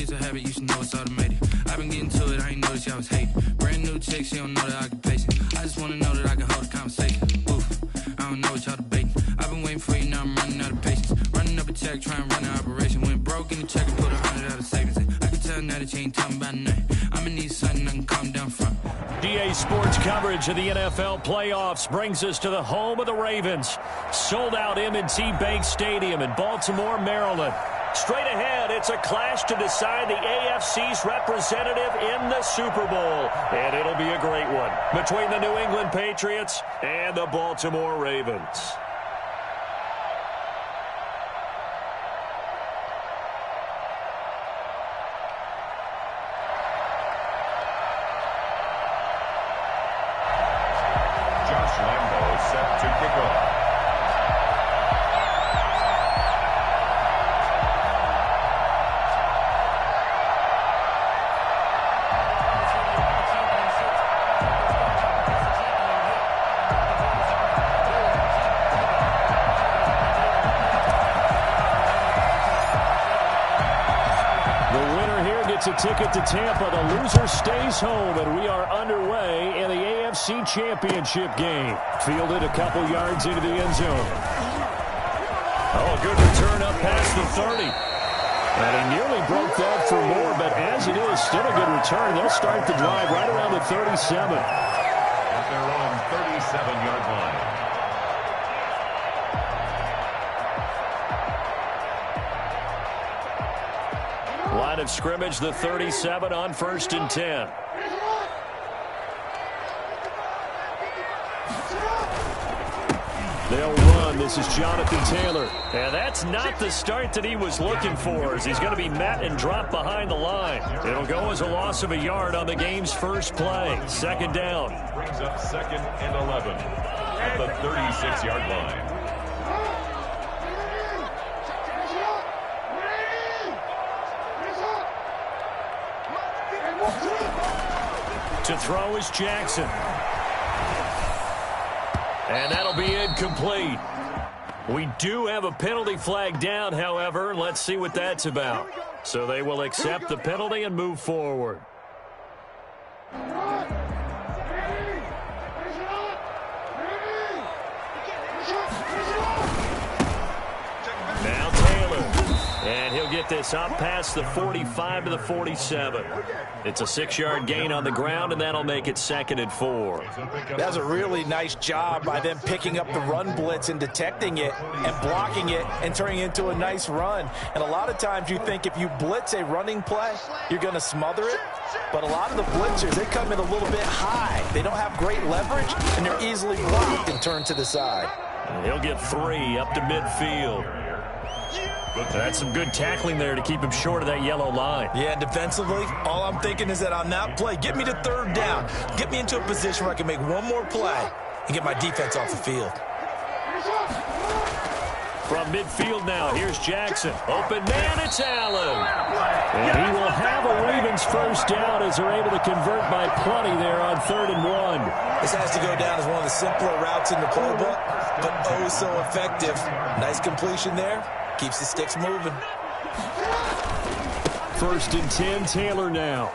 it's a habit, you should know it's automated. I've been getting to it, I ain't noticed y'all was hating. Brand new chick, she don't know that I can pace it. I just wanna know that I can hold a conversation. Oof, I don't know what y'all debating. I've been waiting for you, now I'm running out of patience. Running up a check, trying to run an operation. Went broke in the check and put 100 out of savings in. I can tell now that you ain't talking about nothing. I'ma need something I can calm down from. DA Sports coverage of the NFL playoffs brings us to the home of the Ravens. Sold out M&T Bank Stadium in Baltimore, Maryland. Straight ahead, it's a clash to decide the AFC's representative in the Super Bowl. And it'll be a great one between the New England Patriots and the Baltimore Ravens. Set to kick off. The winner here gets a ticket to Tampa. The loser stays home, and we are underway in the AFC Championship game. Fielded a couple yards into the end zone. Oh, good return up past the 30. And he nearly broke that for more, but as it is, still a good return. They'll start the drive right around the 37. At their own 37-yard line. Line of scrimmage, the 37 on 1st and 10. They'll run. This is Jonathan Taylor. And that's not the start that he was looking for, as he's going to be met and dropped behind the line. It'll go as a loss of a yard on the game's first play. Second down. Brings up 2nd and 11 at the 36-yard line. To throw is Jackson. And that'll be incomplete. We do have a penalty flag down, however. Let's see what that's about. So they will accept the penalty and move forward. Now Taylor. And he'll get this up past the 45 to the 47. It's a 6-yard gain on the ground, and that'll make it 2nd and 4. That was a really nice job by them picking up the run blitz and detecting it and blocking it and turning it into a nice run. And a lot of times you think if you blitz a running play, you're going to smother it. But a lot of the blitzers, they come in a little bit high. They don't have great leverage, and they're easily blocked and turned to the side. And he'll get 3 up to midfield. That's some good tackling there to keep him short of that yellow line. Yeah, and defensively, all I'm thinking is that on that play, get me to 3rd down. Get me into a position where I can make one more play and get my defense off the field. From midfield now, here's Jackson. Open man, it's Allen. And he will have a Ravens first down as they're able to convert by plenty there on 3rd and 1. This has to go down as one of the simpler routes in the playbook, but oh so effective. Nice completion there. Keeps the sticks moving. 1st and 10, Taylor now.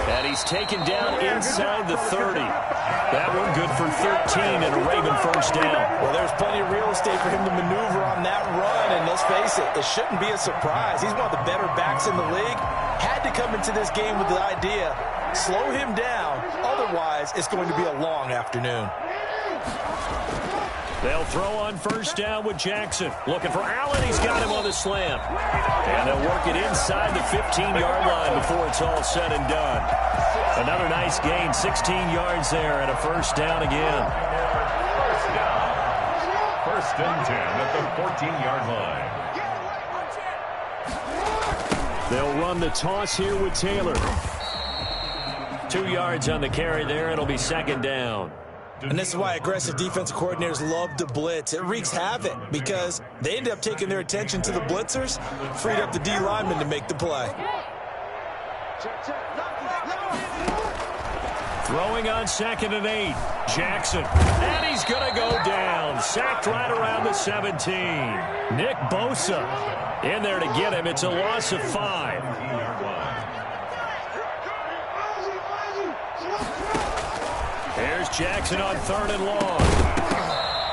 And he's taken down inside the 30. That one good for 13 and a Raven first down. Well, there's plenty of real estate for him to maneuver on that run, and let's face it, it shouldn't be a surprise. He's one of the better backs in the league. Had to come into this game with the idea, slow him down, otherwise it's going to be a long afternoon. They'll throw on first down with Jackson. Looking for Allen. He's got him on the slant. And they'll work it inside the 15-yard line before it's all said and done. Another nice gain, 16 yards there, and a first down again. First and 10 at the 14-yard line. They'll run the toss here with Taylor. 2 yards on the carry there. It'll be 2nd down. And this is why aggressive defensive coordinators love to blitz. It wreaks havoc because they end up taking their attention to the blitzers, freed up the D lineman to make the play. Throwing on 2nd and 8. Jackson. And he's going to go down. Sacked right around the 17. Nick Bosa in there to get him. It's a loss of 5. Here's Jackson on 3rd and long.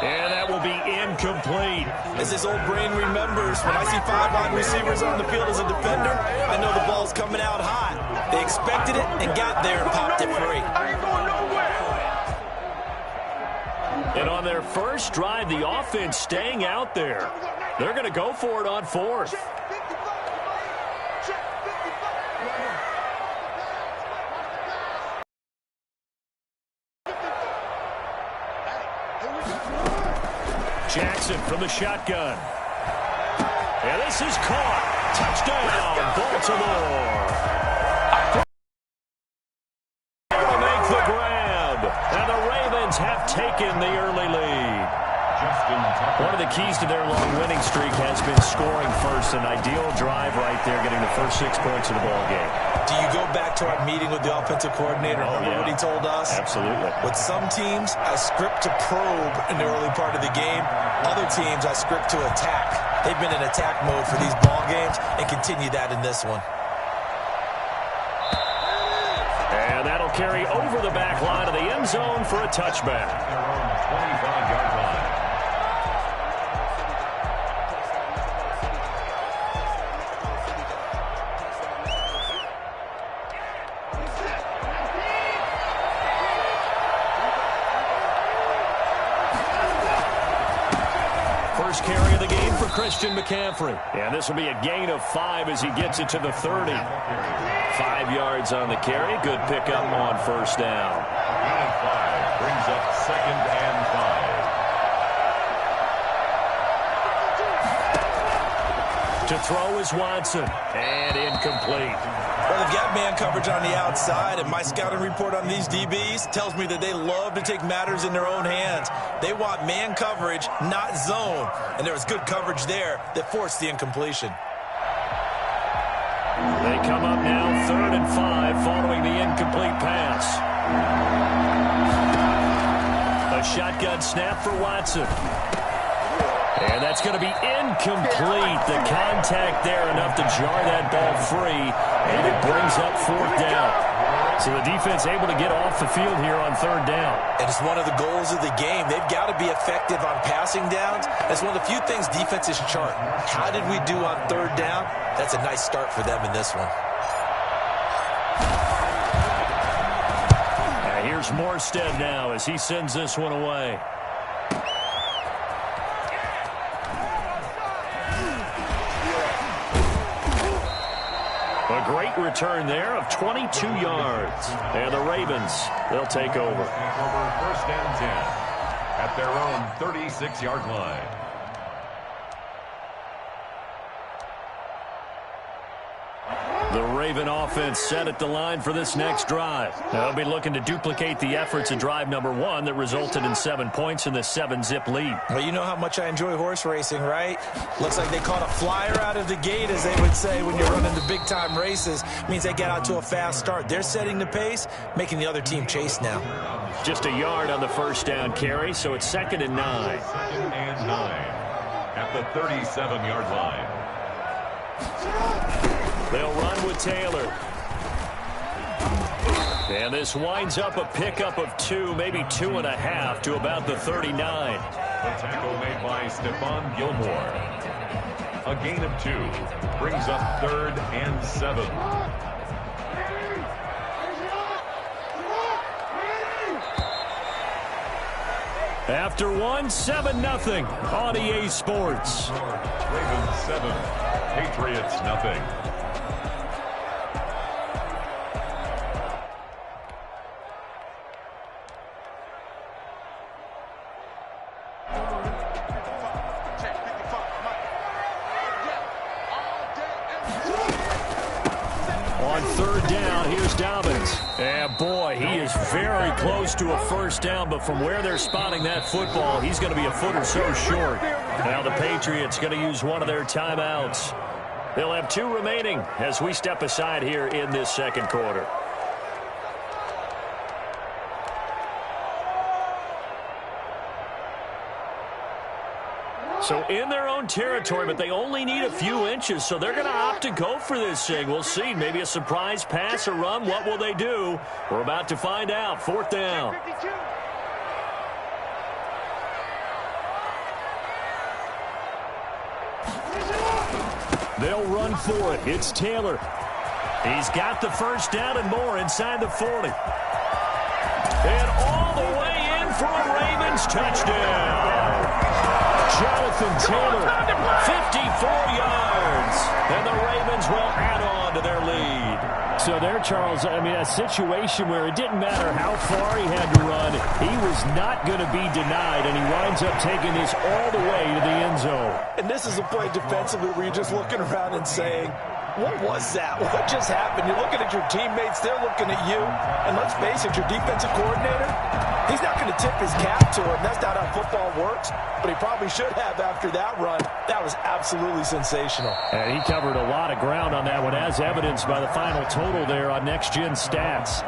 And that will be incomplete. As his old brain remembers, when I see 5 wide receivers on the field as a defender, I know the ball's coming out hot. They expected it and got there and popped it free. And on their first drive, the offense staying out there. They're going to go for it on 4th. Jackson from the shotgun. And this is caught. Touchdown, Baltimore. To make the grab. And the Ravens have taken the early lead. One of the keys to their long winning streak has been scoring first. An ideal drive right there, getting the first 6 points of the ball game. Do you go back to our meeting with the offensive coordinator? Remember what he told us? Absolutely. With some teams, I script to probe in the early part of the game. Other teams, I script to attack. They've been in attack mode for these ball games and continue that in this one. And that'll carry over the back line of the end zone for a touchback. 25-yard line. First carry of the game for Christian McCaffrey. And this will be a gain of 5 as he gets it to the 30. 5 yards on the carry. Good pickup on first down. Gain of 5 brings up 2nd and 5. To throw is Watson. And incomplete. Well, they've got man coverage on the outside, and my scouting report on these DBs tells me that they love to take matters in their own hands. They want man coverage, not zone. And there was good coverage there that forced the incompletion. They come up now 3rd and 5 following the incomplete pass. A shotgun snap for Watson. And that's going to be incomplete. The contact there enough to jar that ball free, and it brings up 4th down. So the defense able to get off the field here on 3rd down. And it's one of the goals of the game. They've got to be effective on passing downs. That's one of the few things defenses chart. How did we do on 3rd down? That's a nice start for them in this one. Here's Morstead now as he sends this one away. A great return there of 22 yards. And the Ravens, they'll take over. 1st and 10 at their own 36-yard line. The Raven offense set at the line for this next drive. They'll be looking to duplicate the efforts of drive number 1 that resulted in 7 points in the 7-zip lead. Well, you know how much I enjoy horse racing, right? Looks like they caught a flyer out of the gate, as they would say when you're running the big-time races. Means they get out to a fast start. They're setting the pace, making the other team chase now. Just a yard on the first down carry, so it's 2nd and 9. 2nd and 9 at the 37-yard line. They'll run with Taylor. And this winds up a pickup of 2, maybe 2.5 to about the 39. The tackle made by Stephon Gilmore. A gain of 2 brings up 3rd and 7. After 1, 7-0 on EA Sports. Ravens 7, Patriots nothing. On 3rd down, here's Dobbins. And boy, he is very close to a first down, but from where they're spotting that football, he's going to be a foot or so short. Now the Patriots going to use one of their timeouts. They'll have 2 remaining as we step aside here in this 2nd quarter. So in their own territory, but they only need a few inches, so they're going to opt to go for this thing. We'll see. Maybe a surprise pass or run. What will they do? We're about to find out. 4th down. They'll run for it. It's Taylor. He's got the first down and more inside the 40. And all the way in for a Ravens touchdown. Jonathan Taylor, 54 yards. And the Ravens will add on to their lead. So there, Charles, I mean, a situation where it didn't matter how far he had to run. He was not going to be denied, and he winds up taking this all the way to the end zone. And this is a play defensively where you're just looking around and saying, what was that? What just happened? You're looking at your teammates. They're looking at you. And let's face it, your defensive coordinator, he's not going to tip his cap to him. That's not how football works. But he probably should have after that run. That was absolutely sensational. And he covered a lot of ground on that one, as evidenced by the final total there on Next Gen Stats.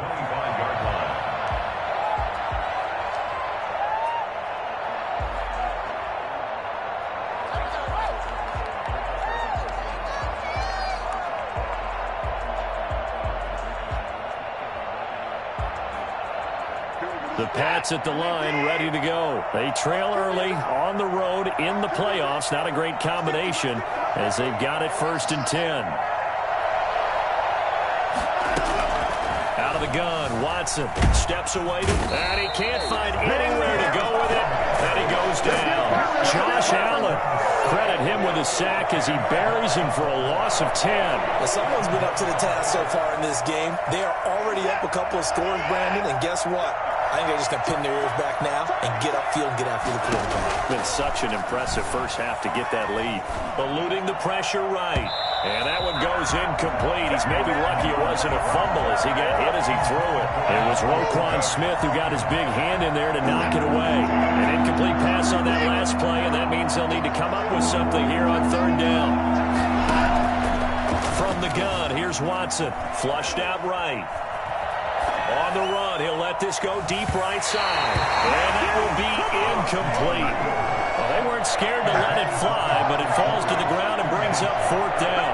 The Pats at the line, ready to go. They trail early on the road in the playoffs. Not a great combination as they've got it 1st and 10. Out of the gun, Watson steps away, and he can't find anywhere to go with it. And he goes down. Josh Allen, credit him with a sack as he buries him for a loss of 10. Well, someone's been up to the task so far in this game. They are already up a couple of scores, Brandon, and guess what? I think they're just going to pin their ears back now and get upfield and get after the quarterback. Been such an impressive first half to get that lead. Eluding the pressure right. And that one goes incomplete. He's maybe lucky it wasn't a fumble as he got hit as he threw it. It was Roquan Smith who got his big hand in there to knock it away. An incomplete pass on that last play, and that means they'll need to come up with something here on 3rd down. From the gun, here's Watson. Flushed out right. On the run, he'll let this go deep right side. And that will be incomplete. Well, they weren't scared to let it fly, but it falls to the ground and brings up 4th down.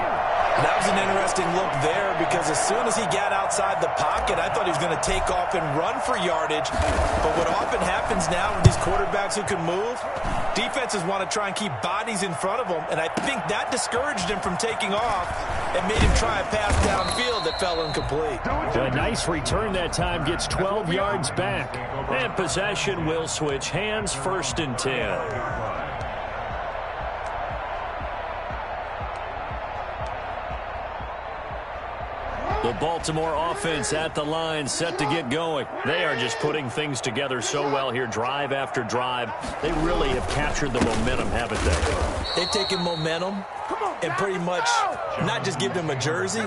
That was an interesting look there because as soon as he got outside the pocket, I thought he was going to take off and run for yardage. But what often happens now with these quarterbacks who can move, defenses want to try and keep bodies in front of them, and I think that discouraged him from taking off and made him try a pass downfield that fell incomplete. A nice return that time, gets 12 yards back. And possession will switch hands, 1st and 10. The Baltimore offense at the line, set to get going. They are just putting things together so well here, drive after drive. They really have captured the momentum, haven't they? They've taken momentum and pretty much not just give them a jersey,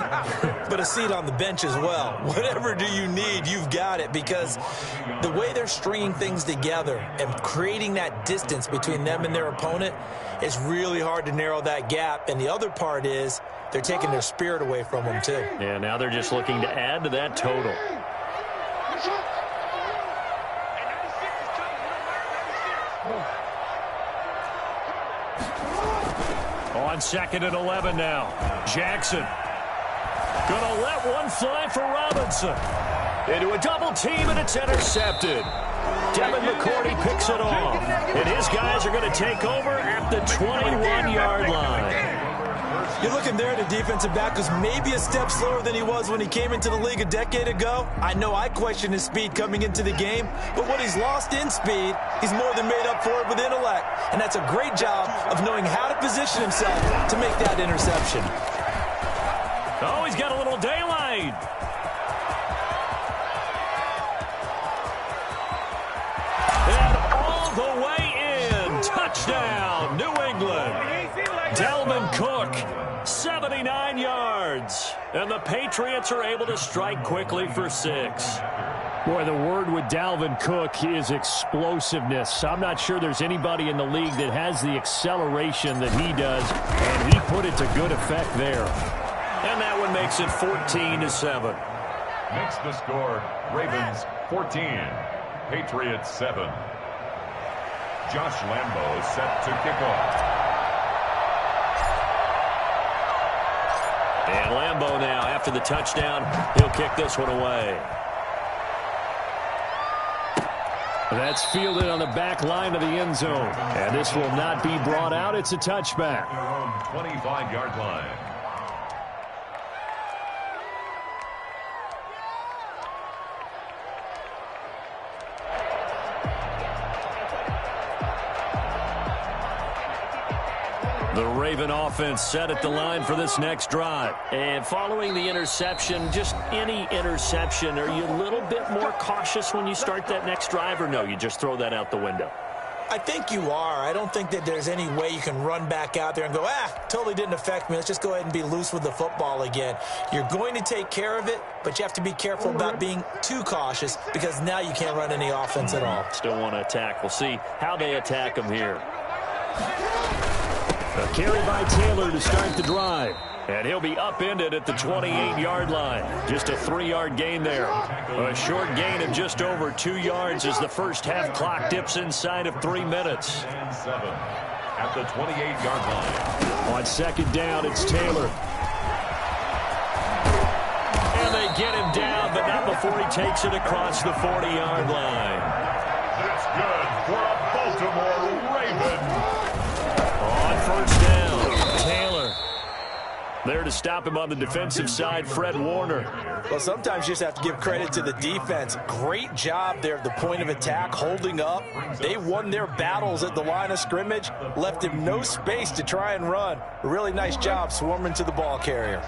but a seat on the bench as well. Whatever do you need, you've got it, because the way they're stringing things together and creating that distance between them and their opponent, it's really hard to narrow that gap. And the other part is they're taking their spirit away from them, too. Yeah, now they're just looking to add to that total. On 2nd and 11 now. Jackson gonna let one fly for Robinson. Into a double team, and it's intercepted. Devin McCourty picks it off. And his guys are going to take over at the 21-yard line. You're looking there at a defensive back who's maybe a step slower than he was when he came into the league a decade ago. I know I questioned his speed coming into the game, but what he's lost in speed, he's more than made up for it with intellect. And that's a great job of knowing how to position himself to make that interception. Oh, he's got a little daylight. And all the way in. Touchdown, New England. Dalvin Cook, 79 yards. And the Patriots are able to strike quickly for 6. Boy, the word with Dalvin Cook is explosiveness. I'm not sure there's anybody in the league that has the acceleration that he does, and he put it to good effect there. And that one makes it 14-7. Makes the score Ravens 14, Patriots 7. Josh Lambo set to kick off. And Lambeau now, after the touchdown, he'll kick this one away. That's fielded on the back line of the end zone. And this will not be brought out. It's a touchback. 25-yard line. The Raven offense set at the line for this next drive. And following the interception, just any interception, are you a little bit more cautious when you start that next drive, or no, you just throw that out the window? I think you are. I don't think that there's any way you can run back out there and go, totally didn't affect me. Let's just go ahead and be loose with the football again. You're going to take care of it, but you have to be careful about being too cautious because now you can't run any offense at all. Still want to attack. We'll see how they attack them here. A carry by Taylor to start the drive. And he'll be upended at the 28-yard line. Just a 3-yard gain there. A short gain of just over 2 yards as the first half clock dips inside of 3 minutes. And 7 at the 28-yard line. On second down, it's Taylor. And they get him down, but not before he takes it across the 40-yard line. That's good for a Baltimore Raven. On first down, Taylor. There to stop him on the defensive side, Fred Warner. Well, sometimes you just have to give credit to the defense. Great job there at the point of attack, holding up. They won their battles at the line of scrimmage, left him no space to try and run. A really nice job swarming to the ball carrier.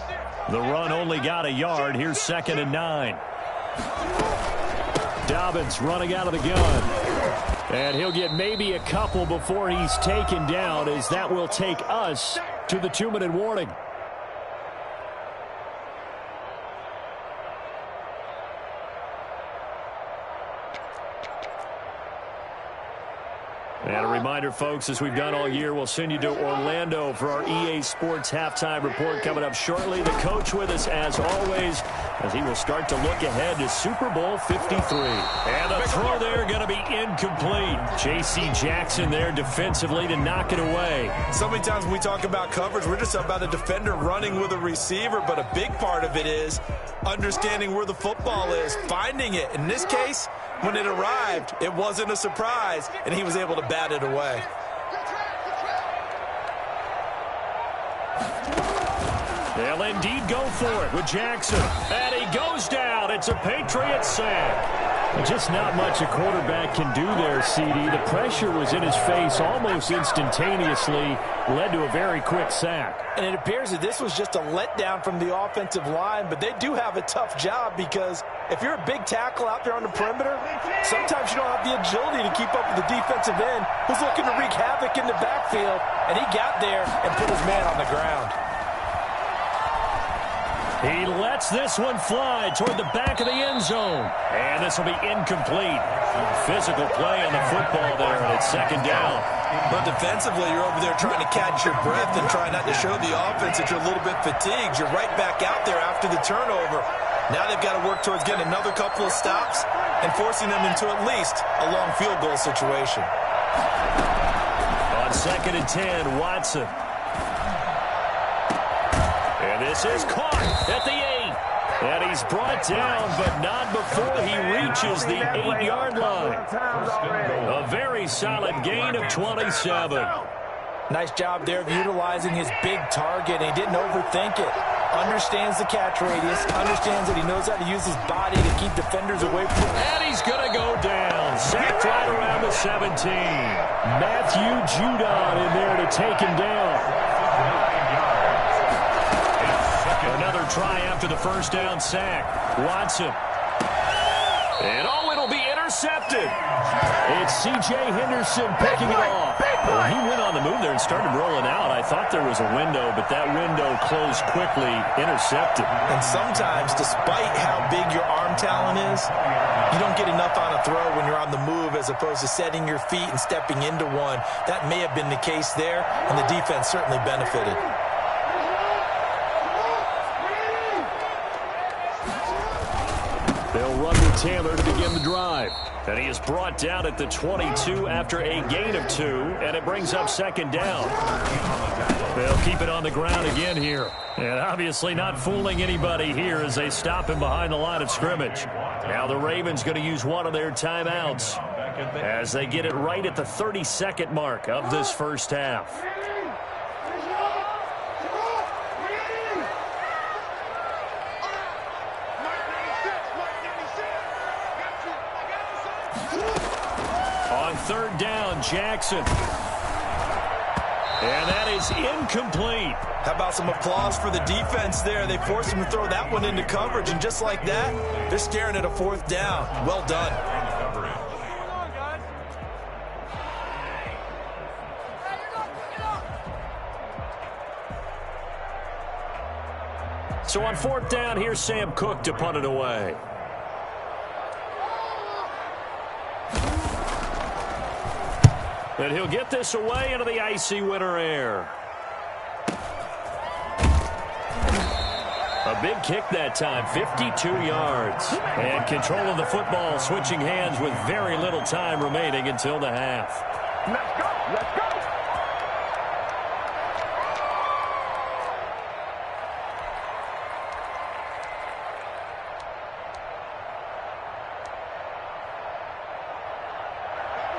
The run only got a yard. Here's 2nd and 9. Dobbins running out of the gun. And he'll get maybe a couple before he's taken down, as that will take us to the 2-minute warning. And a reminder, folks, as we've done all year, we'll send you to Orlando for our EA Sports halftime report coming up shortly. The coach with us, as always, as he will start to look ahead to Super Bowl 53. And the throw there going to be incomplete. J.C. Jackson there defensively to knock it away. So many times when we talk about coverage, we're just about a defender running with a receiver, but a big part of it is understanding where the football is, finding it. In this case, when it arrived, it wasn't a surprise, and he was able to bat it away. They'll indeed go for it with Jackson. And he goes down. It's a Patriots sack. Just not much a quarterback can do there, CD. The pressure was in his face almost instantaneously, led to a very quick sack. And it appears that this was just a letdown from the offensive line, but they do have a tough job because if you're a big tackle out there on the perimeter, sometimes you don't have the agility to keep up with the defensive end who's looking to wreak havoc in the backfield, and he got there and put his man on the ground. He lets this one fly toward the back of the end zone. And this will be incomplete. Physical play on the football there, and it's 2nd down. But defensively, you're over there trying to catch your breath and try not to show the offense that you're a little bit fatigued. You're right back out there after the turnover. Now they've got to work towards getting another couple of stops and forcing them into at least a long field goal situation. On 2nd and 10, Watson. And this is caught at the 8. And he's brought down, but not before he reaches the 8-yard line. A very solid gain of 27. Nice job there of utilizing his big target. He didn't overthink it. Understands the catch radius. Understands that he knows how to use his body to keep defenders away from him. And he's going to go down. Sacked right around the 17. Matthew Judon in there to take him down. Another try after the first down sack. Watson. And it'll be intercepted. It's C.J. Henderson picking it off. Well, he went on the move there and started rolling out. I thought there was a window, but that window closed quickly, intercepted. And sometimes, despite how big your arm talent is, you don't get enough on a throw when you're on the move as opposed to setting your feet and stepping into one. That may have been the case there, and the defense certainly benefited. They'll run with Taylor to begin the drive. And he is brought down at the 22 after a gain of 2, and it brings up 2nd down. They'll keep it on the ground again here. And obviously not fooling anybody here as they stop him behind the line of scrimmage. Now the Ravens going to use one of their timeouts as they get it right at the 32nd mark of this first half. On third down, Jackson. And that is incomplete. How about some applause for the defense there? They forced him to throw that one into coverage, and just like that, they're staring at a fourth down. Well done. So on fourth down, here's Sam Cook to punt it away. And he'll get this away into the icy winter air. A big kick that time, 52 yards. And control of the football switching hands with very little time remaining until the half. Let's go, let's go.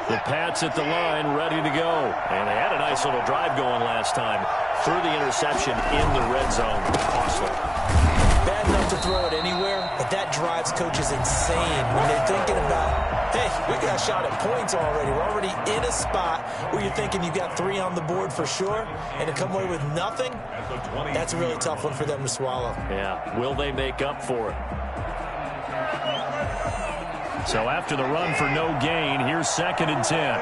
The Pats at the line, ready to go. And they had a nice little drive going last time. Threw the interception in the red zone. Costly. Bad enough to throw it anywhere, but that drives coaches insane when they're thinking about, hey, we got a shot at points already. We're already in a spot where you're thinking you got 3 on the board for sure, and to come away with nothing, that's a really tough one for them to swallow. Yeah, will they make up for it? So after the run for no gain, here's 2nd and 10.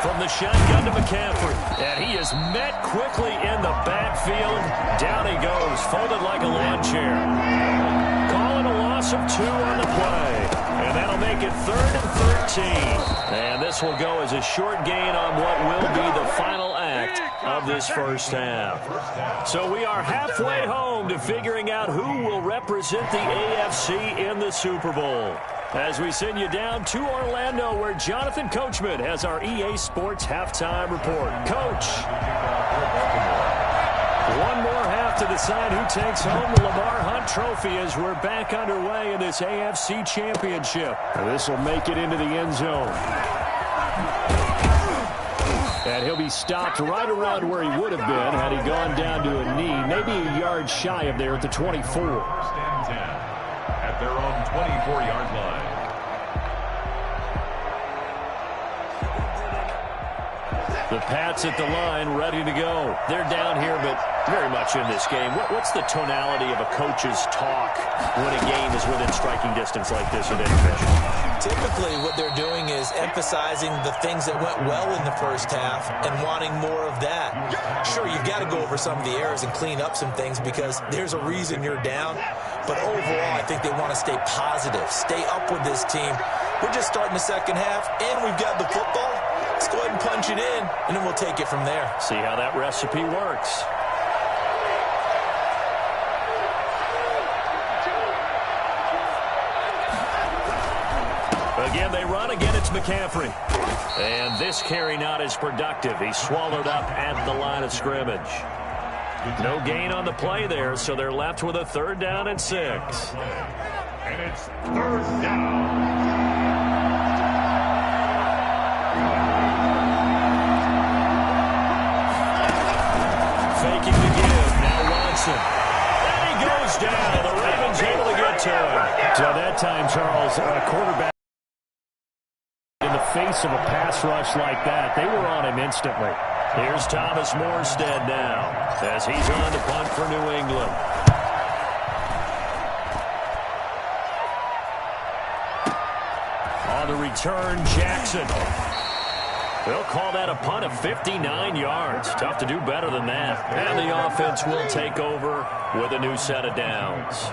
From the shotgun to McCaffrey. And he is met quickly in the backfield. Down he goes, folded like a lawn chair. Calling a loss of 2 on the play. And that'll make it 3rd and 13. And this will go as a short gain on what will be the final act of this first half. So we are halfway home to figuring out who will represent the AFC in the Super Bowl. As we send you down to Orlando, where Jonathan Coachman has our EA Sports halftime report. Coach. One more half to decide who takes home the Lamar Hunt Trophy as we're back underway in this AFC Championship. This will make it into the end zone. And he'll be stopped right around where he would have been had he gone down to a knee, maybe a yard shy of there at the 24. At their own 24-yard line. The Pats at the line, ready to go. They're down here, but very much in this game. What's the tonality of a coach's talk when a game is within striking distance like this with Eddie Fish? Typically, what they're doing is emphasizing the things that went well in the first half and wanting more of that. Sure, you've got to go over some of the errors and clean up some things because there's a reason you're down. But overall, I think they want to stay positive, stay up with this team. We're just starting the second half, and we've got the football. Let's go ahead and punch it in, and then we'll take it from there. See how that recipe works. Again, they run. Again, it's McCaffrey. And this carry not as productive. He's swallowed up at the line of scrimmage. No gain on the play there, so they're left with a 3rd down and 6. And it's 3rd down. Faking the give. Now Watson. And he goes down. The Ravens able to get to him. So that time, Charles, quarterback in the face of a pass rush like that, they were on him instantly. Here's Thomas Morstead now as he's on to punt for New England. On the return, Jackson. They'll call that a punt of 59 yards. Tough to do better than that. And the offense will take over with a new set of downs.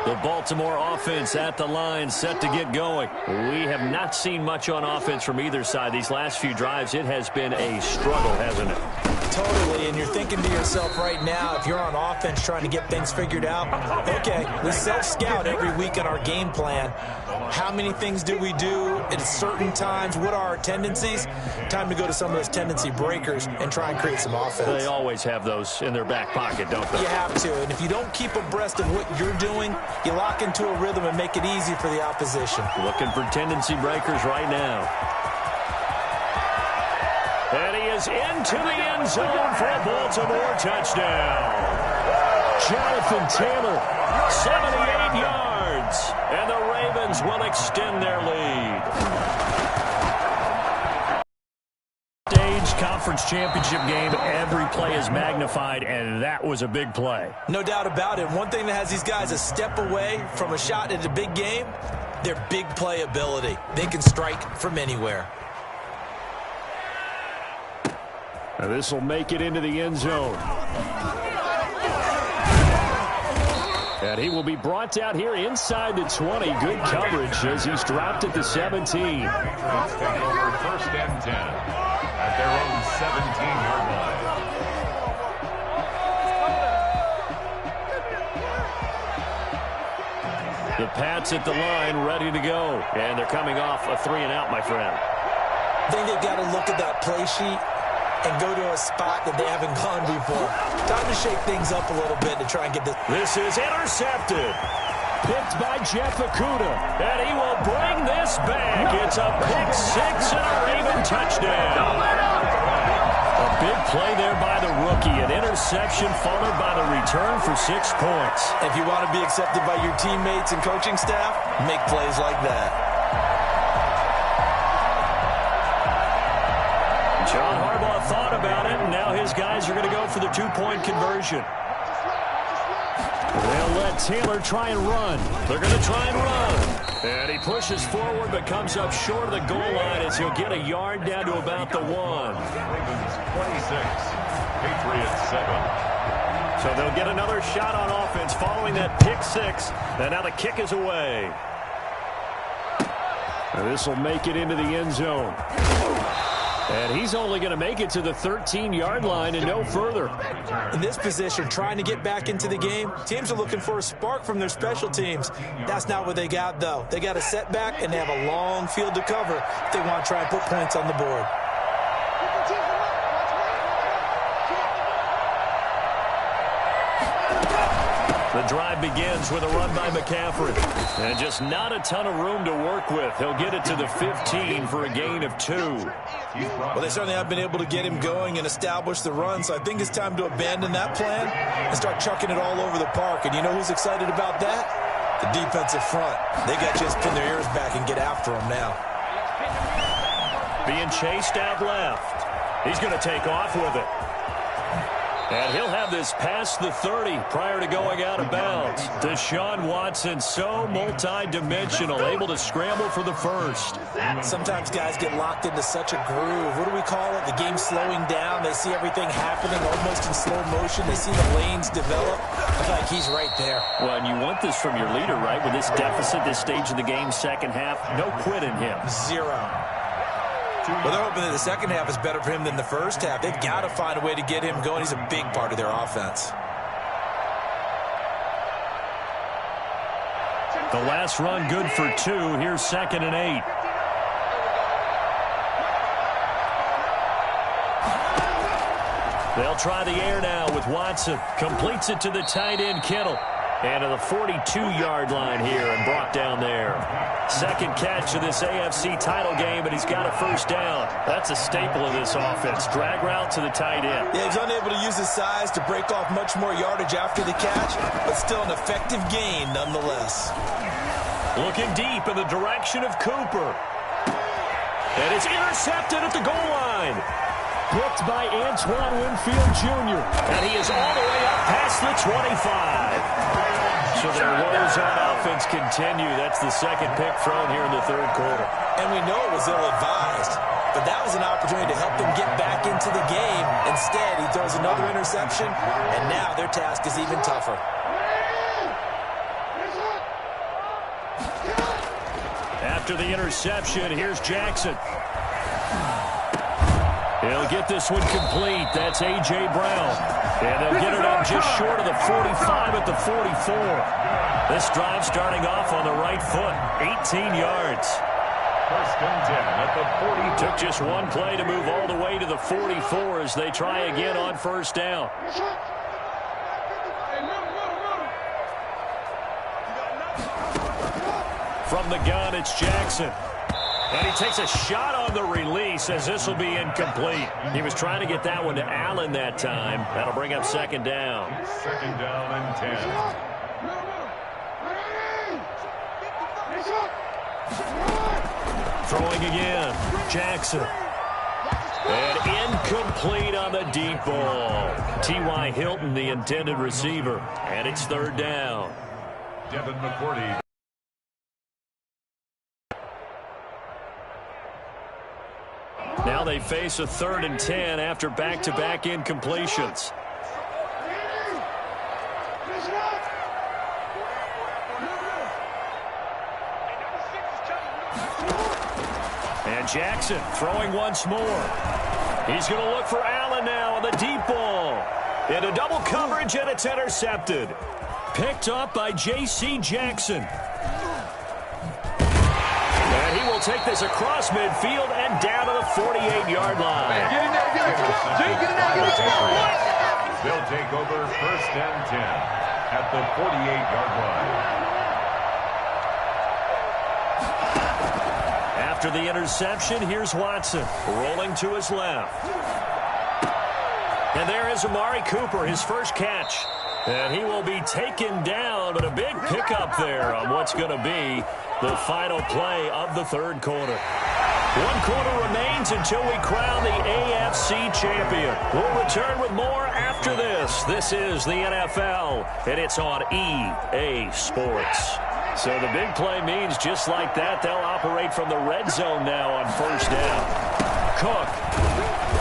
The Baltimore offense at the line, set to get going. We have not seen much on offense from either side. These last few drives, it has been a struggle, hasn't it? Totally, and you're thinking to yourself right now, if you're on offense trying to get things figured out, okay, we self-scout every week in our game plan. How many things do we do at certain times? What are our tendencies? Time to go to some of those tendency breakers and try and create some offense. They always have those in their back pocket, don't they? You have to, and if you don't keep abreast of what you're doing, you lock into a rhythm and make it easy for the opposition. Looking for tendency breakers right now. And he is into the end zone for a Baltimore touchdown. Jonathan Taylor, 78 yards. And the Ravens will extend their lead. Stage conference championship game, every play is magnified, and that was a big play. No doubt about it. One thing that has these guys a step away from a shot at a big game, their big play ability. They can strike from anywhere. Now this will make it into the end zone. And he will be brought down here inside the 20. Good coverage as he's dropped at the 17. Let's take over 1st and 10 at their own 17-yard line. The Pats at the line, ready to go. And they're coming off a 3-and-out, my friend. I think they've got to look at that play sheet and go to a spot that they haven't gone before. Time to shake things up a little bit to try and get this. This is intercepted. Picked by Jeff Okudah. And he will bring this back. It's a pick six and a Raven touchdown. A big play there by the rookie. An interception followed by the return for 6 points. If you want to be accepted by your teammates and coaching staff, make plays like that. John Harbaugh thought about it, and now his guys are going to go for the 2-point conversion. They'll let Taylor try and run. They're going to try and run. And he pushes forward but comes up short of the goal line as he'll get a yard down to about the 1. Ravens 26, Patriots 7. So they'll get another shot on offense following that pick six. And now the kick is away. And this will make it into the end zone. And he's only going to make it to the 13-yard line and no further. In this position, trying to get back into the game, teams are looking for a spark from their special teams. That's not what they got, though. They got a setback, and they have a long field to cover if they want to try and put points on the board. The drive begins with a run by McCaffrey. And just not a ton of room to work with. He'll get it to the 15 for a gain of 2. Well, they certainly have been able to get him going and establish the run, so I think it's time to abandon that plan and start chucking it all over the park. And you know who's excited about that? The defensive front. They got to just pin their ears back and get after him now. Being chased out left. He's going to take off with it. And he'll have this past the 30 prior to going out of bounds. Deshaun Watson, so multi-dimensional, able to scramble for the first. Sometimes guys get locked into such a groove. What do we call it? The game slowing down. They see everything happening almost in slow motion. They see the lanes develop. I feel like he's right there. Well, and you want this from your leader, right? With this deficit, this stage of the game, second half, no quit in him. 0. Well, they're hoping that the second half is better for him than the first half. They've got to find a way to get him going. He's a big part of their offense. The last run good for 2. Here's 2nd and 8. They'll try the air now with Watson. Completes it to the tight end, Kittle. And to the 42-yard line here and brought down there. Second catch of this AFC title game, and he's got a first down. That's a staple of this offense. Drag route to the tight end. Yeah, he's unable to use his size to break off much more yardage after the catch, but still an effective gain nonetheless. Looking deep in the direction of Cooper. And it's intercepted at the goal line. Picked by Antoine Winfield Jr. And he is all the way up past the 25. So their woes on offense continue. That's the second pick thrown here in the third quarter. And we know it was ill-advised, but that was an opportunity to help them get back into the game. Instead, he throws another interception, and now their task is even tougher. After the interception, here's Jackson. He'll get this one complete. That's A.J. Brown. And they'll get it up just short of the 45 at the 44. This drive starting off on the right foot. 18 yards. First and 10 at the 40. Took just one play to move all the way to the 44 as they try again on first down. From the gun, it's Jackson. And he takes a shot on the release as this will be incomplete. He was trying to get that one to Allen that time. That'll bring up second down. Second down and 10. Throwing again, Jackson. And incomplete on the deep ball. T.Y. Hilton, the intended receiver. And it's third down. Devin McCourty. Now they face a 3rd and 10 after back-to-back incompletions. And Jackson throwing once more. He's going to look for Allen now on the deep ball. Into double coverage, and it's intercepted. Picked up by J.C. Jackson. And he will take this across midfield and down to the 48-yard line. Get in there. They'll take over first and 10 at the 48-yard line. After the interception, here's Watson rolling to his left. And there is Amari Cooper, his first catch. And he will be taken down, but a big pickup there on what's going to be the final play of the third quarter. 1 quarter remains until we crown the AFC champion. We'll return with more after this. This is the NFL, and it's on EA Sports. So the big play means just like that, they'll operate from the red zone now on first down. Cook.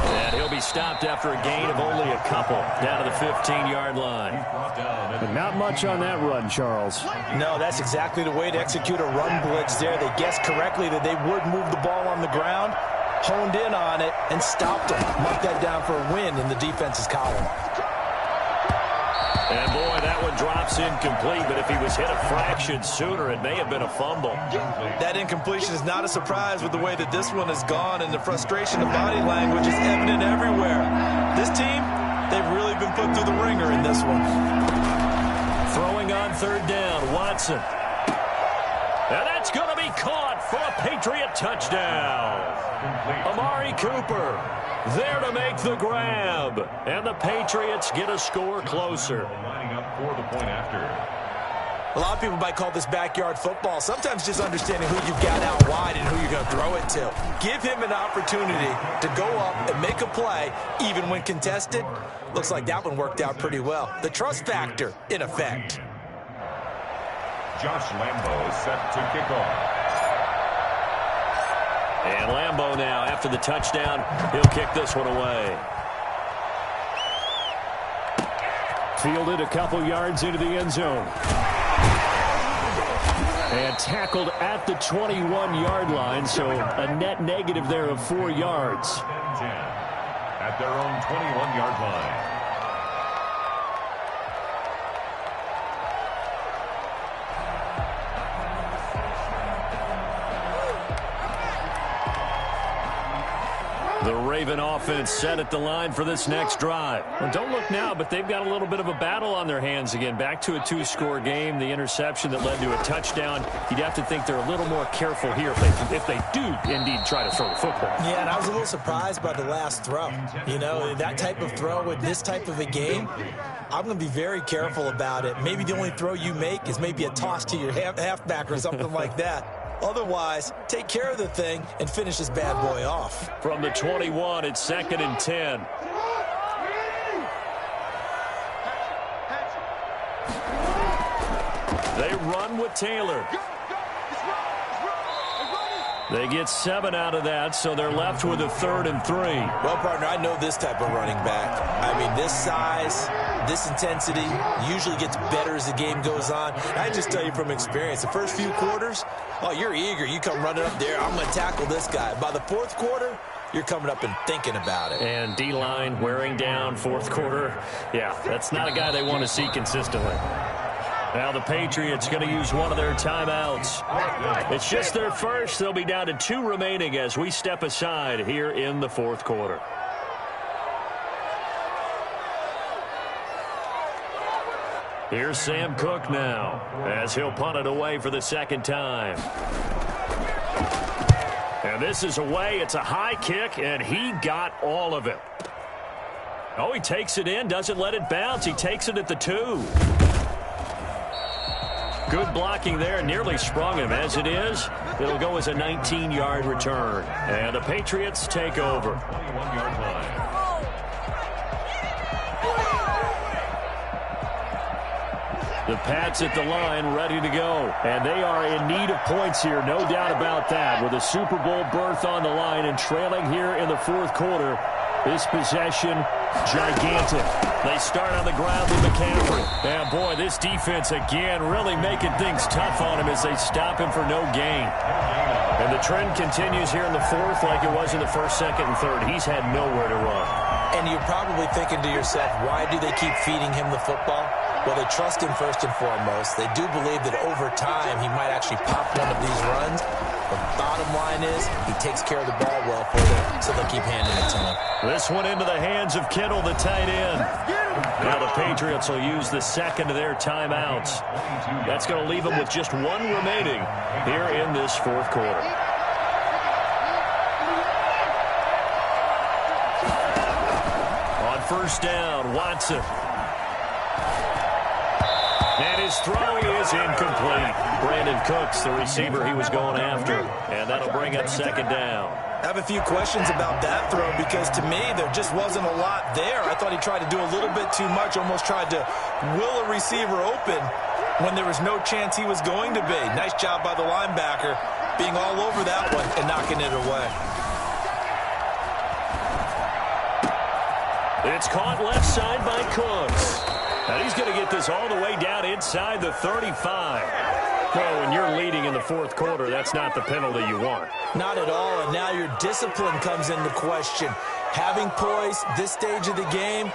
And he'll be stopped after a gain of only a couple down to the 15-yard line. But not much on that run, Charles. No, that's exactly the way to execute a run blitz there. They guessed correctly that they would move the ball on the ground, honed in on it, and stopped them. Mark that down for a win in the defense's column. And, boy, that one drops incomplete, but if he was hit a fraction sooner, it may have been a fumble. That incompletion is not a surprise with the way that this one has gone, and the frustration of body language is evident everywhere. This team, they've really been put through the ringer in this one. Throwing on third down, Watson. And that's going to be caught for a Patriot touchdown. Amari Cooper there to make the grab. And the Patriots get a score closer. Lining up for the point after. A lot of people might call this backyard football. Sometimes just understanding who you've got out wide and who you're going to throw it to. Give him an opportunity to go up and make a play, even when contested. Looks like that one worked out pretty well. The trust factor in effect. Josh Lambo is set to kick off. And Lambo now, after the touchdown, he'll kick this one away. Fielded a couple yards into the end zone. And tackled at the 21-yard line, so a net negative there of 4 yards. 10 at their own 21-yard line. The Raven offense set at the line for this next drive. Well, don't look now, but they've got a little bit of a battle on their hands again. Back to a 2-score game. The interception that led to a touchdown. You'd have to think they're a little more careful here if they do indeed try to throw the football. Yeah, and I was a little surprised by the last throw. You know, that type of throw with this type of a game, I'm going to be very careful about it. Maybe the only throw you make is maybe a toss to your halfback or something like that. Otherwise, take care of the thing and finish this bad boy off. From the 21, it's 2nd and 10. They run with Taylor. They get 7 out of that, so they're left with a 3rd and 3. Well, partner, I know this type of running back. I mean, this size, this intensity usually gets better as the game goes on. I just tell you from experience, the first few quarters, oh, you're eager. You come running up there, I'm going to tackle this guy. By the fourth quarter, you're coming up and thinking about it. And D-line wearing down fourth quarter. Yeah, that's not a guy they want to see consistently. Now the Patriots going to use one of their timeouts. It's just their first. They'll be down to 2 remaining as we step aside here in the fourth quarter. Here's Sam Cook now as he'll punt it away for the second time. And this is away. It's a high kick, and he got all of it. Oh, he takes it in, doesn't let it bounce. He takes it at the 2. Good blocking there, nearly sprung him. As it is, it'll go as a 19-yard return. And the Patriots take over. 21-yard line. The Pats at the line ready to go. And they are in need of points here, no doubt about that. With a Super Bowl berth on the line and trailing here in the fourth quarter. This possession, gigantic. They start on the ground with McCaffrey. And boy, this defense again really making things tough on him as they stop him for no gain. And the trend continues here in the fourth like it was in the first, second, and third. He's had nowhere to run. And you're probably thinking to yourself, why do they keep feeding him the football? Well, they trust him first and foremost. They do believe that over time he might actually pop one of these runs. The bottom line is he takes care of the ball well for them, so they'll keep handing it to him. This one into the hands of Kittle, the tight end. Now the Patriots will use the second of their timeouts. That's going to leave them with just 1 remaining here in this fourth quarter. On first down, Watson. And his throw is incomplete. Brandon Cooks, the receiver he was going after. And that'll bring up second down. I have a few questions about that throw because to me there just wasn't a lot there. I thought he tried to do a little bit too much, almost tried to will a receiver open when there was no chance he was going to be. Nice job by the linebacker being all over that one and knocking it away. It's caught left side by Cooks. And he's going to get this all the way down inside the 35. Well, when you're leading in the fourth quarter, that's not the penalty you want. Not at all, and now your discipline comes into question. Having poise this stage of the game,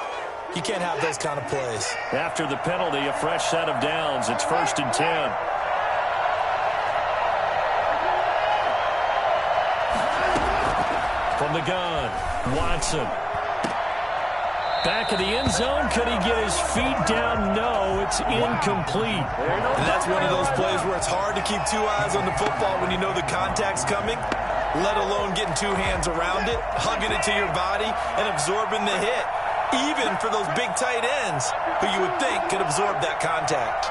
you can't have those kind of plays. After the penalty, a fresh set of downs. It's 1st and 10. From the gun, Watson. Back of the end zone. Could he get his feet down? No, it's incomplete. And that's one of those plays where it's hard to keep 2 eyes on the football when you know the contact's coming, let alone getting 2 hands around it, hugging it to your body, and absorbing the hit, even for those big tight ends who you would think could absorb that contact.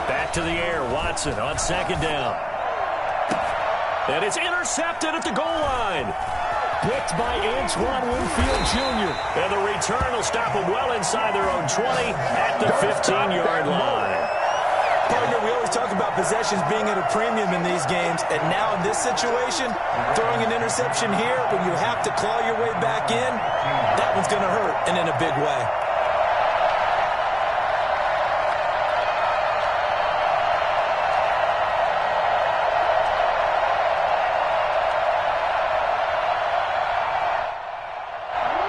Back to the air. Watson on second down. And it's intercepted at the goal line. Picked by Antoine Winfield Jr. And the return will stop them well inside their own 20 at the 15-yard line. Partner, we always talk about possessions being at a premium in these games. And now in this situation, throwing an interception here when you have to claw your way back in, that one's going to hurt, and in a big way.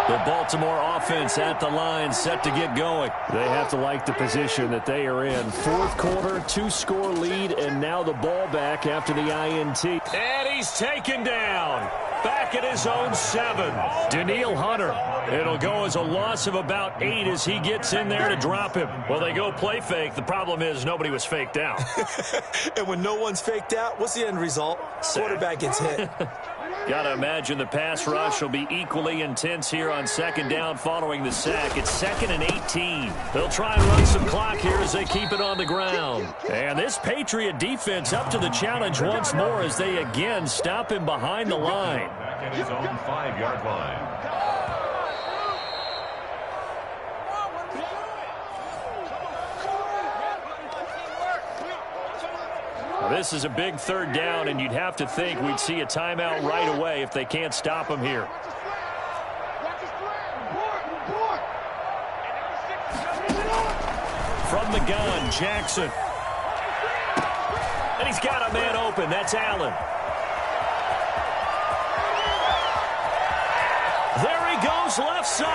The Baltimore offense at the line, set to get going. They have to like the position that they are in. Fourth quarter, 2-score lead, and now the ball back after the INT. And he's taken down. Back at his own 7. Danielle Hunter. It'll go as a loss of about 8 as he gets in there to drop him. Well, they go play fake. The problem is nobody was faked out. And when no one's faked out, what's the end result? Quarterback gets hit. Got to imagine the pass rush will be equally intense here on second down following the sack. It's 2nd and 18. They'll try and run some clock here as they keep it on the ground. And this Patriot defense up to the challenge once more as they again stop him behind the line. Back at his own 5-yard line. This is a big third down, and you'd have to think we'd see a timeout right away if they can't stop him here. From the gun, Jackson. And he's got a man open. That's Allen. There he goes, left side.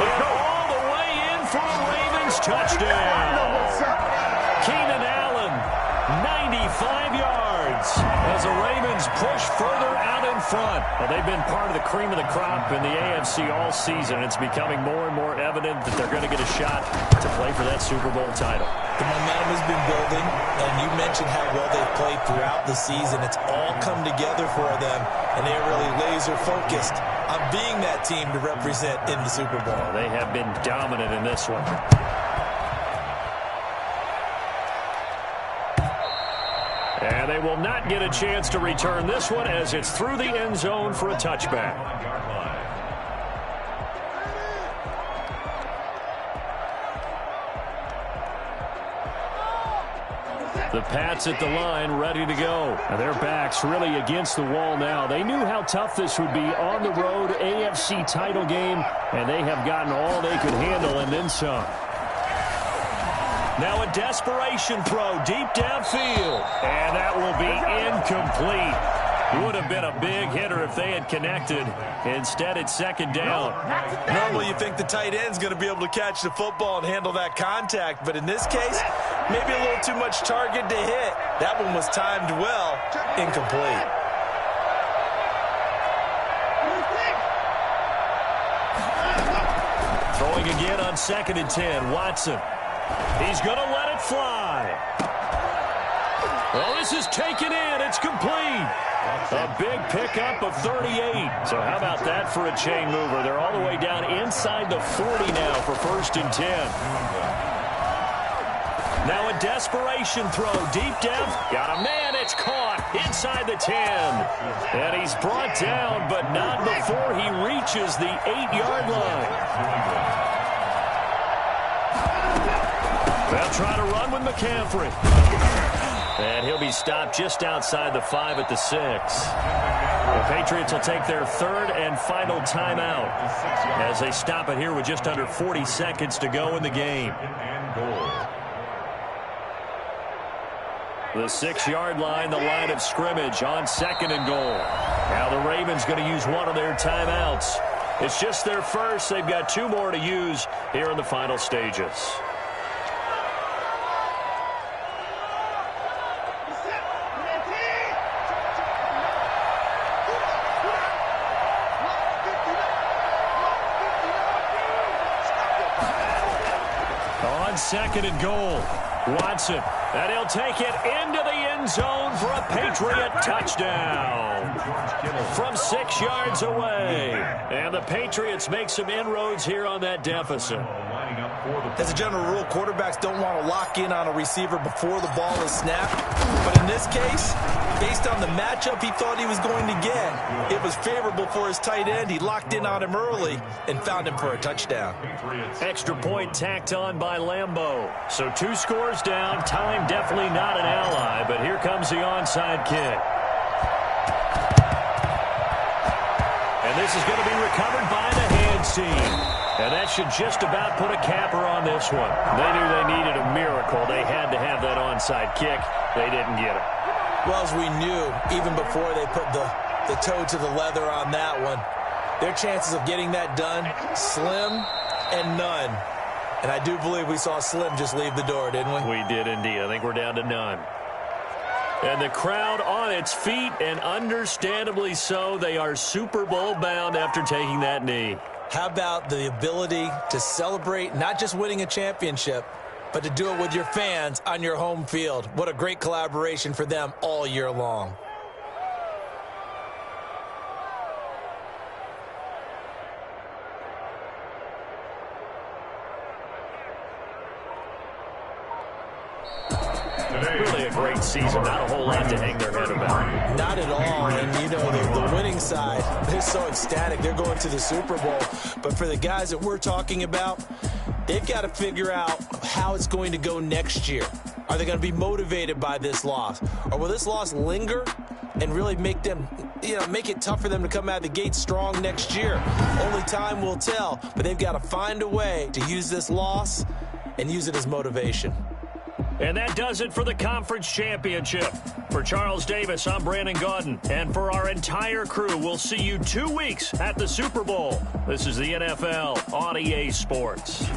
And all the way in for a Ravens touchdown. Keenan Allen, 95 yards as the Ravens push further out in front. Well, they've been part of the cream of the crop in the AFC all season. It's becoming more and more evident that they're going to get a shot to play for that Super Bowl title. The momentum has been building, and you mentioned how well they've played throughout the season. It's all come together for them, and they're really laser-focused on being that team to represent in the Super Bowl. They have been dominant in this one. And they will not get a chance to return this one as it's through the end zone for a touchback. The Pats at the line, ready to go. And their backs really against the wall now. They knew how tough this would be on the road, AFC title game, and they have gotten all they could handle and then some. Now a desperation throw deep downfield. And that will be incomplete. Would have been a big hitter if they had connected. Instead, it's second down. Normally, you think the tight end's going to be able to catch the football and handle that contact. But in this case, maybe a little too much target to hit. That one was timed well. Incomplete. Throwing again on 2nd and 10. Watson. He's going to let it fly. Well, this is taken in. It's complete. A big pickup of 38. So how about that for a chain mover? They're all the way down inside the 40 now for 1st and 10. Now a desperation throw deep down. Got a man. It's caught inside the 10. And he's brought down, but not before he reaches the 8-yard line. They'll try to run with McCaffrey. And he'll be stopped just outside the 5 at the 6. The Patriots will take their 3rd and final timeout as they stop it here with just under 40 seconds to go in the game. The 6-yard line, the line of scrimmage on 2nd and goal. Now the Ravens going to use one of their timeouts. It's just their first. They've got 2 more to use here in the final stages. On 2nd and goal, Watson, and he'll take it into the end zone for a Patriot touchdown from 6 yards away. And the Patriots make some inroads here on that deficit. As a general rule, quarterbacks don't want to lock in on a receiver before the ball is snapped. But in this case, based on the matchup he thought he was going to get, it was favorable for his tight end. He locked in on him early and found him for a touchdown. Extra point tacked on by Lambeau. So 2 scores down. Time definitely not an ally, but here comes the onside kick. And this is going to be recovered by the hands team. And that should just about put a capper on this one. They knew they needed a miracle. They had to have that onside kick. They didn't get it. Well, as we knew, even before they put the toe to the leather on that one, their chances of getting that done, slim and none. And I do believe we saw Slim just leave the door, didn't we? We did indeed. I think we're down to none. And the crowd on its feet, and understandably so. They are Super Bowl bound after taking that knee. How about the ability to celebrate not just winning a championship, but to do it with your fans on your home field? What a great collaboration for them all year long. Really a great season. Not a whole lot to hang their head about. Not at all. And, you know, the winning side, they're so ecstatic. They're going to the Super Bowl. But for the guys that we're talking about, They've got to figure out how it's going to go next year. Are they going to be motivated by this loss? Or will this loss linger and really make them, make it tough for them to come out of the gate strong next year? Only time will tell, but they've got to find a way to use this loss and use it as motivation. And that does it for the conference championship. For Charles Davis, I'm Brandon Gaudin. And for our entire crew, we'll see you 2 weeks at the Super Bowl. This is the NFL on EA Sports.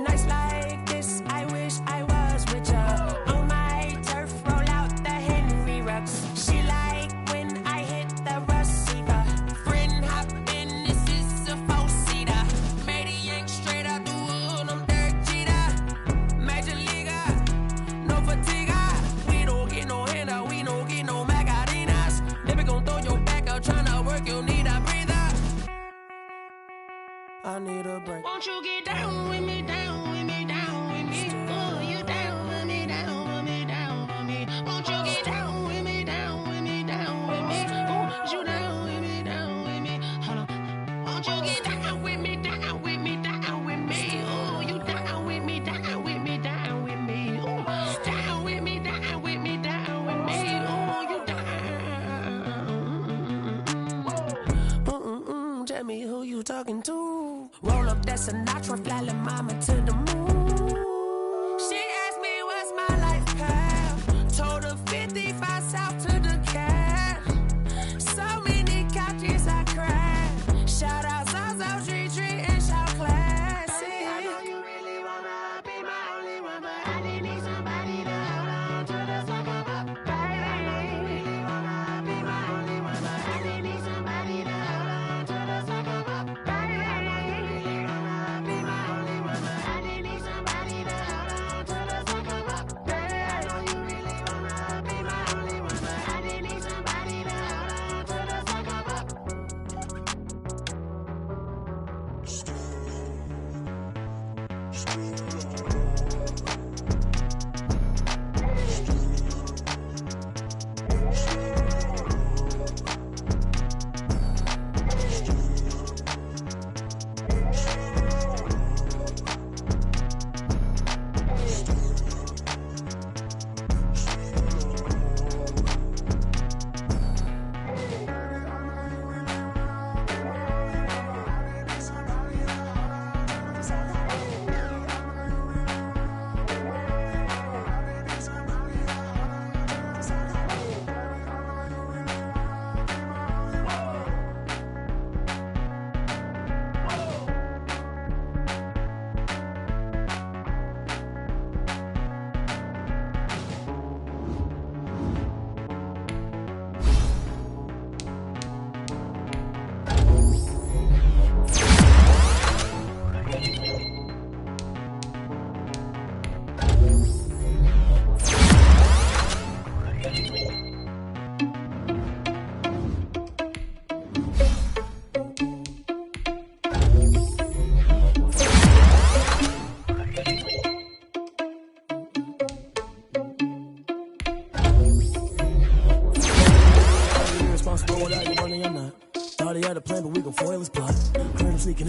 Nights like this, I wish I was with ya. On my turf, roll out the Henry rocks. She like when I hit the receiver. Friend hop in, this is a four-seater. Made a yank straight out the wood, I'm Derek Jeter. Major leaguer, no fatigue. We don't get no handout, we don't get no Macarinas. They be gon' throw your back out, tryna work, you need a breather. I need a break. Won't you get down with me, down with me, down with me? Oh, you down with me, down with me, down with me. Won't you get down with me, down with me, down with me? Oh, you down with me, down with me? Hold on. Won't you get down with me, down with me, down with me? Oh, you down with me, down with me, down with me? Oh, down with me, down with me, down with me? Oh, you down. Tell me who you talking to. Roll up that Sinatra, fly la mama to the moon. She asked me what's my life path. Told her 55 south to the cat. So many couches I cried. Shout out Zazo, Tree Tree, and shout classy. I know you really wanna be my only one, but I didn't need somebody to hold on to the sucker up. Baby, I know you really wanna be my only one, but I didn't need somebody to hold on to the sucker up. Baby, I know you really wanna be my only one, but I didn't need somebody to hold on to the sucker up. Baby, I know you really wanna be my only one, but I didn't need somebody to hold on to the sucker up.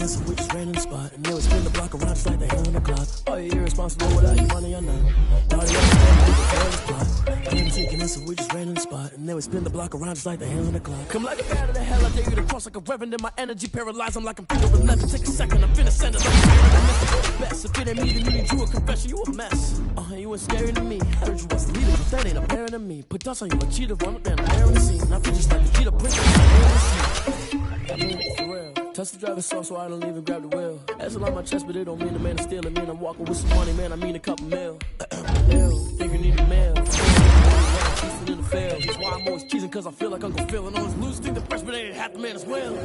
sneaking in, so we just ran in the spot. And they would spin the block around just like the hell on the clock. Are you irresponsible without your money or not? Thought he had a plot. Came sneaking in, so we just ran in the spot. And they would spin the block around just like the hell on the clock. Come like a bat of the hell, I dare you to cross like a reverend. In my energy paralyzed, I'm like I'm figure 11. Take a second, I'm finna send it. I'm the best. If it ain't me, then you need you a confession, you a mess. You ain't scary to me. I heard you was the leader, but that ain't apparent to me. Put dust on you, a cheater, run up down the air and scene. I feel just like the cheetah prince. I mean it for real. Touch the driver's soft so I don't even grab the wheel. That's a lot on my chest, but it don't mean the man is stealing. Mean I'm walking with some money, man. I mean a couple mil. Think you need a mail. In the fail. That's why I'm always cheesing, cause I feel like Uncle Phil. And always lose, think the freshman ain't half the man as well.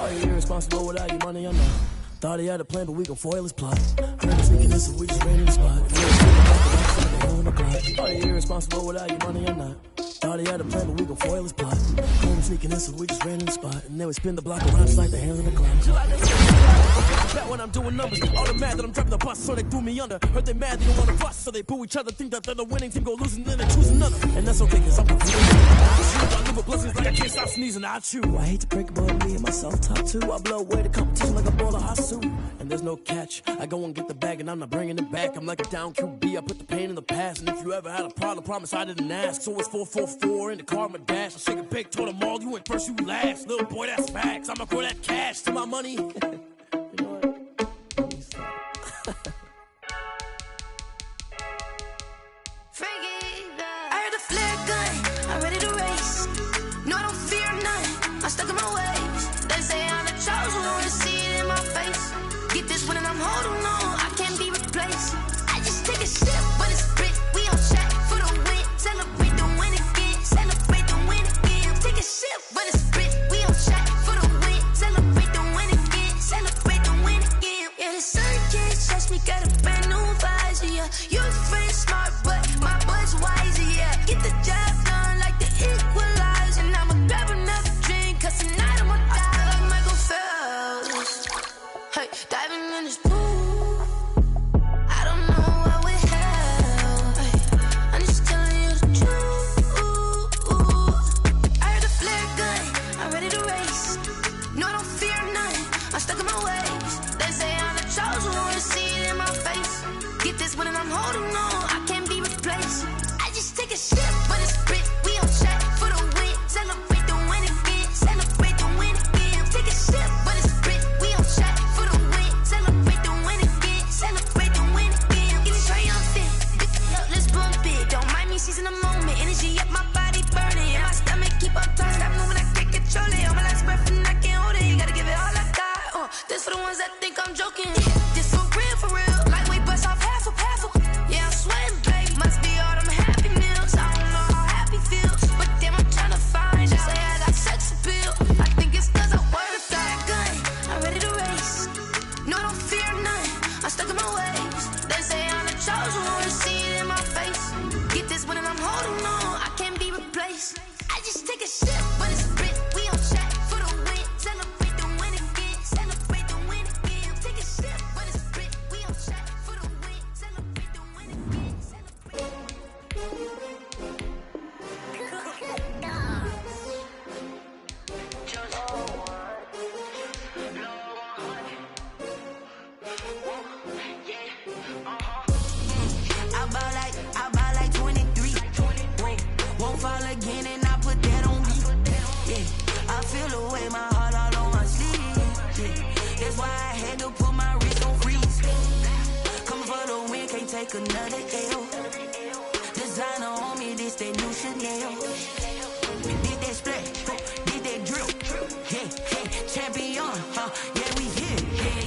Are you irresponsible without your money or not? Thought he had a plan, but we gon' foil his plot. Heard him sneaking this, so we just ran in the spot. Are you irresponsible without your money or not? Thought he had a plan, but we gon' foil his plot. Heard him sneaking this, so we just ran in the spot. And then we spin the block around just like the hands in the clock. Bet when I'm doing numbers, all the mad that I'm driving the bus, so they threw me under. Heard they mad, they don't wanna bust, so they boo each other. Think that they're the winning team, go losing, then they choose another. And that's okay, cause I'm confused. I live with blessings like I can't stop sneezing, I chew. I hate to break it, but me and myself top two. I blow away the competition like a ball of hot soup. And there's no catch, I go and get the bag and I'm not bringing it back. I'm like a down QB, I put the pain in the past. And if you ever had a problem, promise I didn't ask. So it's 444 in the car, my dash. I shake a big, told them all, you went first, you last. Little boy, that's facts, I'ma grow that cash to my money. You know what? I heard a flare gun, I'm ready to race. No, I don't fear none, I'm stuck in my ways. They say I'm the chosen one, see it in my face. Get this one and I'm holding on, I can't be replaced. I just take a sip, but it's spit, we on track for the win. Celebrate the win again, celebrate the win again. Take a sip, but it's spit, we on track for the win. Celebrate the win again, celebrate the win again. Yeah, the sun can't touch me, got a brand new visor, yeah. You're friend smart, but my boy's wiser, yeah. Get the job done like the equalizer. And I'ma grab another drink, cause tonight I'ma die like Michael Phelps. Hey, diving in this pool, I don't know what we have. Hey, I'm just telling you the truth. I heard a flare gun, I'm ready to race. No, I don't fear none, I'm stuck in my ways. They say I'm the chosen one, see it in my face. Get this one and I'm holding on, I can't be replaced. I just take a sip, but it's spit, we on track for the win. Celebrate the win again, celebrate the win again. Take a sip, but it's spit, we on track for the win. Celebrate the win again, celebrate the win again. Get it triumphant, let's bump it. Don't mind me seizing the moment, energy up my body burning. And my stomach keep on turning, stop moving, I can't control it. On my last breath and I can't hold it, you gotta give it all I got. This for the ones that think I'm joking. This for real, lightweight bust off half a. Yeah, I'm sweating, babe, must be all them happy meals. I don't know how happy feels, but damn, I'm trying to find out. Say I got sex appeal, I think it's cause I wear the fire gun. I'm ready to race, no, I don't fear none, I'm stuck in my ways. They say I'm the chosen one, see it in my face. Get this one and I'm holding on, I can't be replaced. I just take a sip, but it's spit, we on track for the win. Celebrate the win again, celebrate the win again. Take a sip, but it's spit, we on track for the win. Celebrate the win again, celebrate. I buy like 23. Won't fall again and I put that on me. Yeah, I feel the way, my heart all on my sleeve. Yeah, that's why I had to put my wrist on freeze. Coming for the win, can't take another L. Designer on me, this that new Chanel. Did that splash, did that drip. Yeah, champion, yeah, we here.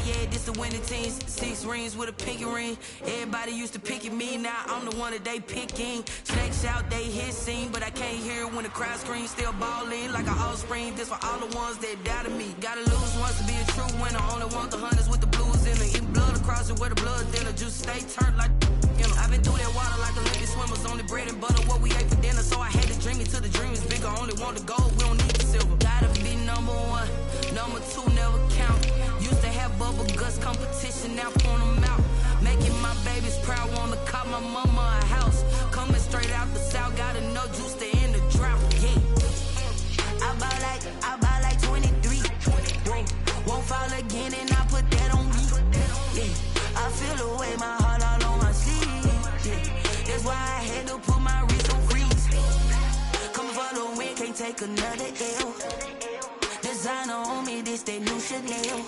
Yeah, this the winning teams. 6 rings with a pinky ring. Everybody used to pick at me, now I'm the one that they picking. Snakes out, they hit scene, but I can't hear it when the crowd screams. Still ballin' like a offspring. This for all the ones that doubted me. Gotta lose once to be a true winner. Only want the hunters with the blues in it. Eating blood across it where the blood thinner. Juice stay turned like, you know. I've been through that water like Olympic swimmers. Only bread and butter, what we ate for dinner. So I had to dream it till the dream is bigger. Only want the gold, we don't need the silver. Gotta be number 1, number 2 never count. Used to have bubble guts competition, now point them out. Making my babies proud, wanna call my mama a house. Coming straight out the south, gotta know juice to end the drought. Yeah, I buy like 23. Won't fall again and I put take another L. Designer on me, this that new Chanel.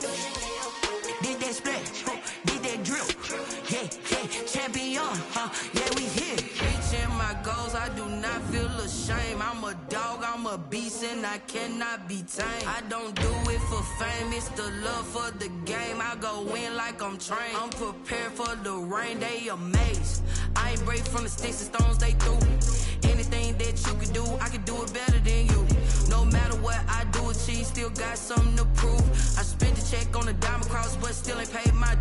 Did that split, did that drill. Yeah, champion, yeah, we here. Reaching my goals, I do not feel ashamed. I'm a dog, I'm a beast, and I cannot be tamed. I don't do it for fame, it's the love for the game. I go in like I'm trained. I'm prepared for the rain, they amazed. I ain't break from the sticks and stones they threw. Anything that you can do, I can do it better than you. No matter what I do, achieve, still got something to prove. I spent the check on the diamond cross, but still ain't paid my